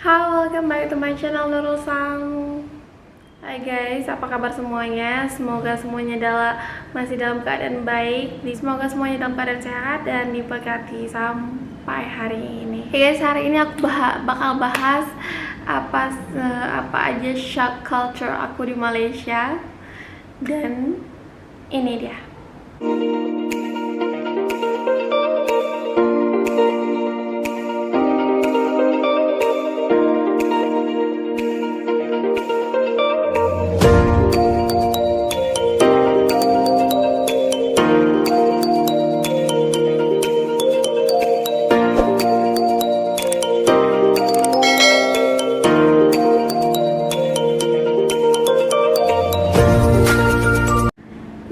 Halo, welcome back to my channel Nurul Sang. Hai guys, apa kabar semuanya? Semoga semuanya masih dalam keadaan baik. Semoga semuanya dalam keadaan sehat dan diberkati sampai hari ini. Hey guys, hari ini aku bakal bahas apa aja shock culture aku di Malaysia. Dan ini dia.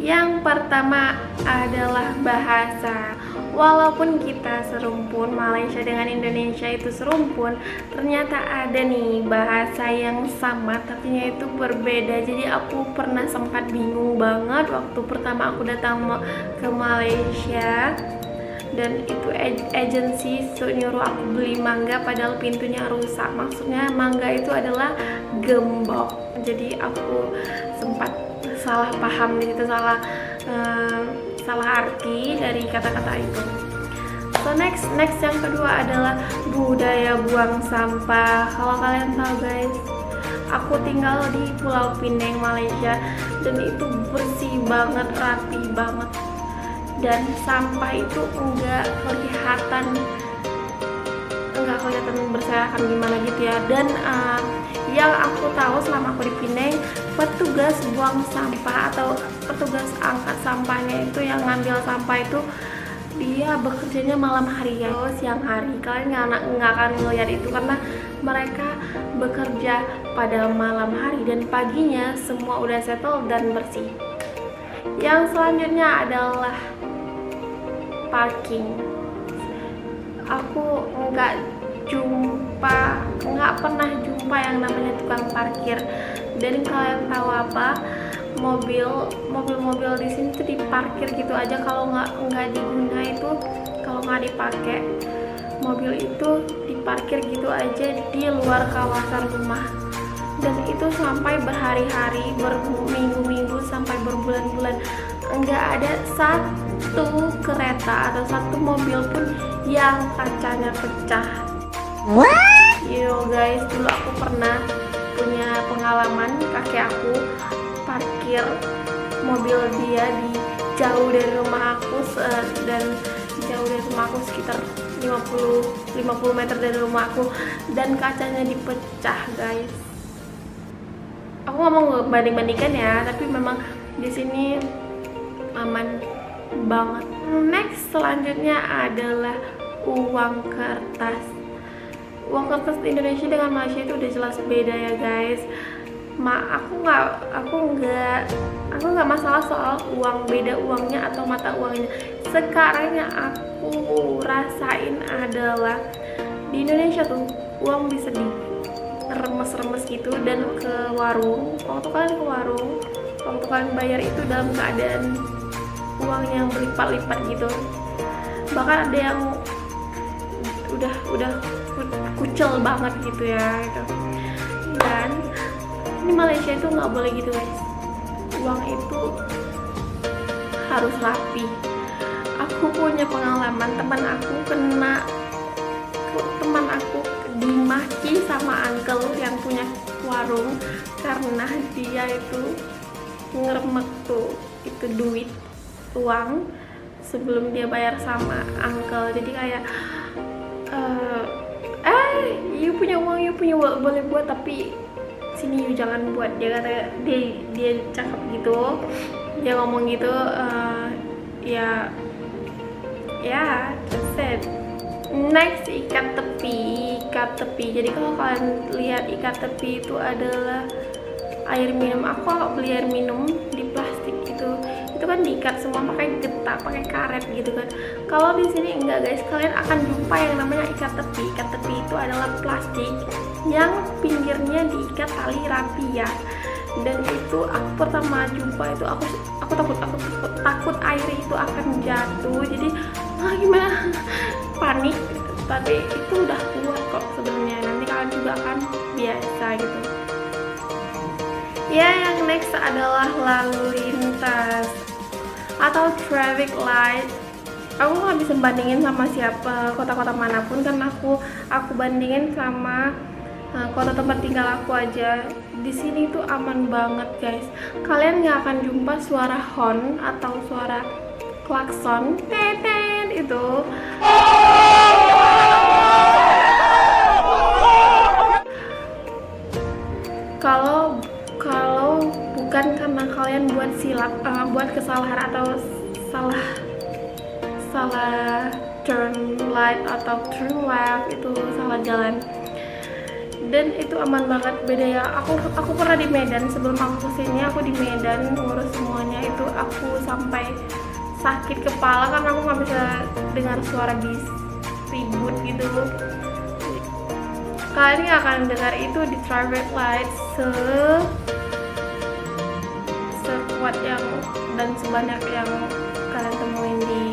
Yang pertama adalah bahasa. Walaupun kita serumpun, Malaysia dengan Indonesia itu serumpun, ternyata ada nih bahasa yang sama tapi itu berbeda. Jadi aku pernah sempat bingung banget waktu pertama aku datang ke Malaysia. Dan itu agensi nyuruh aku beli mangga padahal pintunya rusak. Maksudnya mangga itu adalah gembok. Jadi aku sempat salah paham gitu, salah arti dari kata-kata itu. So next yang kedua adalah budaya buang sampah. Kalau kalian tahu guys, aku tinggal di Pulau Pinang, Malaysia, dan itu bersih banget, rapi banget, dan sampah itu enggak kelihatan berserakan gimana gitu ya. Dan yang aku tahu selama aku di Pinang, petugas buang sampah atau petugas angkat sampahnya itu yang ngambil sampah itu dia bekerjanya malam hari ya, siang hari. Kalian nggak akan ngeliat itu karena mereka bekerja pada malam hari dan paginya semua udah settle dan bersih. Yang selanjutnya adalah parking. Aku nggak pernah jumpa yang namanya tukang parkir. Dan kalian tahu apa? Mobil di sini tuh diparkir gitu aja, kalau nggak diguna itu, kalau nggak dipakai, mobil itu diparkir gitu aja di luar kawasan rumah. Dan itu sampai berhari-hari, berminggu-minggu, sampai berbulan-bulan nggak ada satu kereta atau satu mobil pun yang kacanya pecah. Yo guys, dulu aku pernah punya pengalaman, kakek aku parkir mobil dia jauh dari rumah aku, dan jauh dari rumah aku sekitar 50 meter dari rumah aku, dan kacanya dipecah guys. Aku nggak mau banding-bandingkan ya, tapi memang di sini aman banget. Next selanjutnya adalah uang kertas. Uang kertas di Indonesia dengan Malaysia itu udah jelas beda ya guys. Aku nggak masalah soal uang, beda uangnya atau mata uangnya. Sekarang yang aku rasain adalah di Indonesia tuh uang bisa diremes-remes gitu, dan ke warung, waktu kalian bayar itu dalam keadaan uang yang berlipat-lipat gitu. Bahkan ada yang udah kucel banget gitu ya gitu. Dan ini Malaysia itu nggak boleh gitu guys. Uang itu harus rapi. Aku punya pengalaman, teman aku dimaki sama uncle yang punya warung karena dia itu ngeremek tuh itu uang sebelum dia bayar sama uncle. Jadi kayak you punya uang, boleh buat, tapi sini you jangan buat. Dia kata, dia cakap gitu, dia ngomong gitu. Ya that's it. Next, ikat tepi. Jadi kalau kalian lihat, ikat tepi itu adalah air minum. Aku kalau beli air minum di plastik itu kan diikat semua pakai getah, pakai karet gitu kan. Kalau di sini enggak guys, kalian akan jumpa yang namanya ikat tepi. Ikat tepi itu adalah plastik yang pinggirnya diikat tali rapi ya. Dan itu aku pertama jumpa itu aku takut air itu akan jatuh. Jadi gimana, panik. Tapi itu udah kuat kok sebenarnya. Nanti kalian juga kan biasa gitu. Ya, yang next adalah lalu lintas atau traffic light. Aku nggak bisa bandingin sama siapa kota-kota manapun, karena aku bandingin sama kota tempat tinggal aku aja. Di sini tuh aman banget guys. Kalian nggak akan jumpa suara horn atau suara klakson teten itu. Kalau bukan karena kalian buat kesalahan atau salah turn light atau turn left, itu salah jalan. Dan itu aman banget, beda ya. Aku pernah di Medan, sebelum aku kesini aku di Medan ngurus semuanya, itu aku sampai sakit kepala karena aku nggak bisa dengar suara bis ribut gitu. Kalian nggak akan dengar itu di traffic light sekuat yang dan sebanyak yang kalian temuin di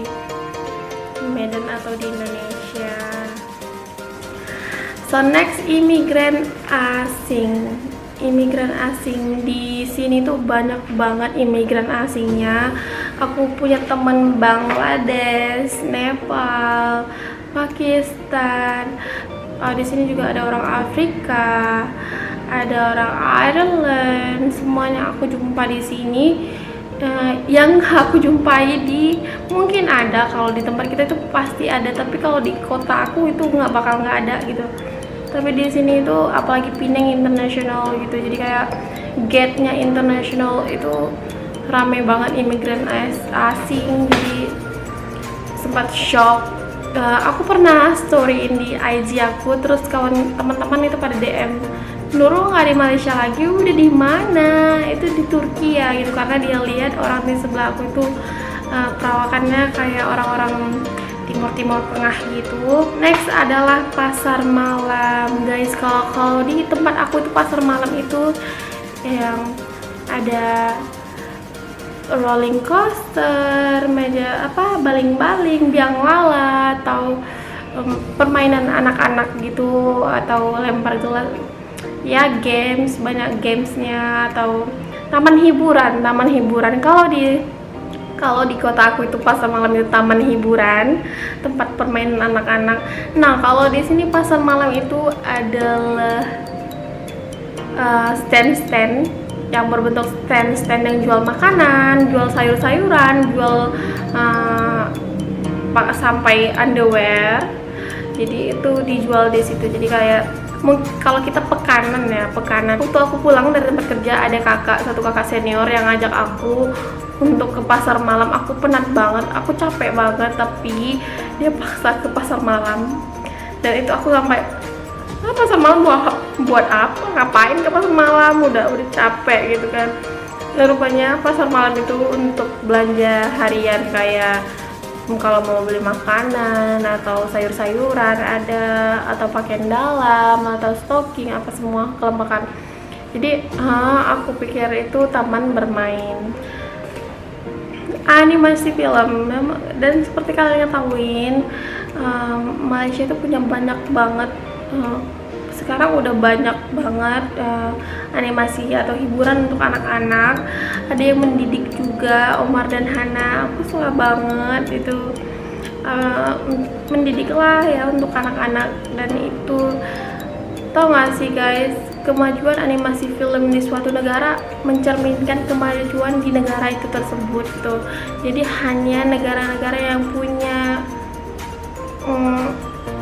Medan atau di Indonesia. So next, imigran asing. Imigran asing di sini tuh banyak banget imigran asingnya. Aku punya teman Bangladesh, Nepal, Pakistan. Di sini juga ada orang Afrika, ada orang Ireland. Semuanya aku jumpa di sini. Yang aku jumpai mungkin ada, kalau di tempat kita itu pasti ada, tapi kalau di kota aku itu nggak ada gitu. Tapi di sini itu apalagi Pinang International gitu, jadi kayak gate-nya international itu rame banget imigran asing, jadi sempat shock. Aku pernah storyin di IG aku, terus teman-teman itu pada DM, Nurul nggak di Malaysia lagi, udah di mana? Itu di Turki ya gitu, karena dia lihat orang di sebelah aku itu perawakannya kayak orang-orang Timur Tengah gitu. Next adalah pasar malam guys. Kalau di tempat aku itu pasar malam itu yang ada rolling coaster, meja baling-baling, biang lala, atau permainan anak-anak gitu, atau lempar gelas ya, games, banyak gamesnya, atau taman hiburan. Kalau di kota aku itu pasar malam itu taman hiburan, tempat permainan anak-anak. Nah, kalau di sini pasar malam itu adalah stand-stand yang berbentuk stand yang jual makanan, jual sayur-sayuran, jual sampai underwear. Jadi itu dijual di situ. Jadi kayak kalau kita pekanan. Waktu aku pulang dari tempat kerja, ada satu kakak senior yang ngajak aku untuk ke pasar malam. Aku penat banget, aku capek banget, tapi dia paksa ke pasar malam. Dan itu aku sampai, pasar malam buat apa? Ngapain ke pasar malam? Udah capek gitu kan. Dan rupanya pasar malam itu untuk belanja harian, kayak kalau mau beli makanan atau sayur-sayuran ada, atau pakaian dalam atau stocking, apa semua kelemakan. Jadi aku pikir itu taman bermain, animasi film. Dan seperti kalian ketahuin, Malaysia itu punya banyak banget, sekarang udah banyak banget animasi atau hiburan untuk anak-anak. Ada yang mendidik juga, Omar dan Hana. Aku suka banget itu, mendidik lah ya untuk anak-anak. Dan itu, tau gak sih guys, kemajuan animasi film di suatu negara mencerminkan kemajuan di negara itu tersebut gitu. Jadi hanya negara-negara yang punya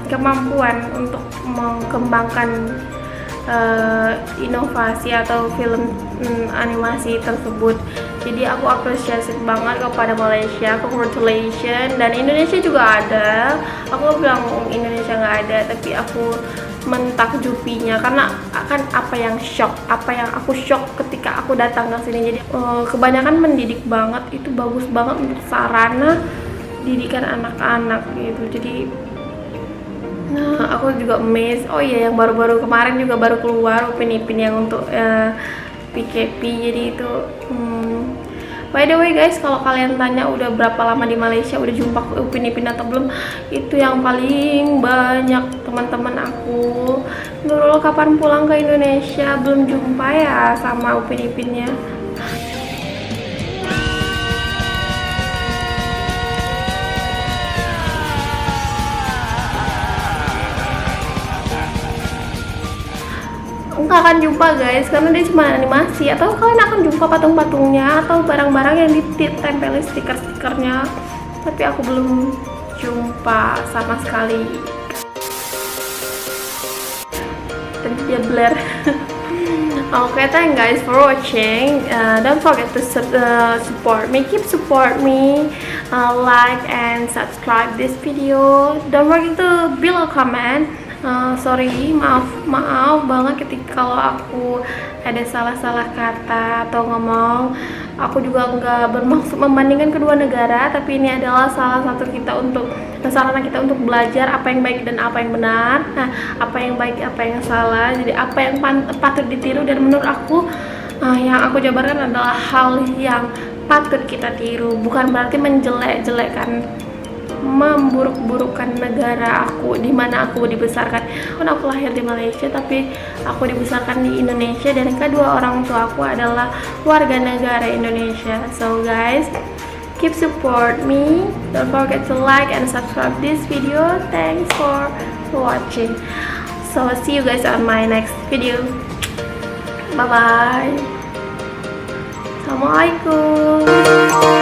kemampuan untuk mengembangkan inovasi atau film animasi tersebut. Jadi aku apresiasi banget kepada Malaysia, congratulations. Dan Indonesia juga ada. Aku bilang Indonesia nggak ada, tapi aku mentakjubinya karena akan apa yang aku shock ketika aku datang ke sini. Jadi kebanyakan mendidik banget, itu bagus banget untuk sarana didikan anak-anak gitu. Jadi aku juga amazed. Oh iya, yang baru-baru kemarin juga baru keluar Upin Ipin yang untuk PKP. Jadi itu By the way guys, kalau kalian tanya udah berapa lama di Malaysia, udah jumpa Upin Ipin atau belum, itu yang paling banyak teman-teman aku. Nurul kapan pulang ke Indonesia, belum jumpa ya sama Upin Ipinnya. Nggak akan jumpa guys, karena dia cuma animasi. Atau kalian akan jumpa patung-patungnya atau barang-barang yang ditempeli stiker-stikernya, tapi aku belum jumpa sama sekali. Tadi dia blur. Okay, thank guys for watching. Don't forget to support me, keep support me, like and subscribe this video. Don't forget to below comment. Sorry, maaf banget ketika kalau aku ada salah-salah kata atau ngomong. Aku juga nggak bermaksud membandingkan kedua negara, tapi ini adalah salah satu sarana kita untuk belajar apa yang baik dan apa yang benar. Nah, apa yang baik, apa yang salah. Jadi apa yang patut ditiru, dan menurut aku yang aku jabarkan adalah hal yang patut kita tiru, bukan berarti menjelek-jelekan, memburuk-burukkan negara aku di mana aku dibesarkan. Aku lahir di Malaysia tapi aku dibesarkan di Indonesia, dan kedua orang tua aku adalah warga negara Indonesia. So guys, keep support me. Don't forget to like and subscribe this video. Thanks for watching. So see you guys on my next video. Bye bye. Assalamualaikum.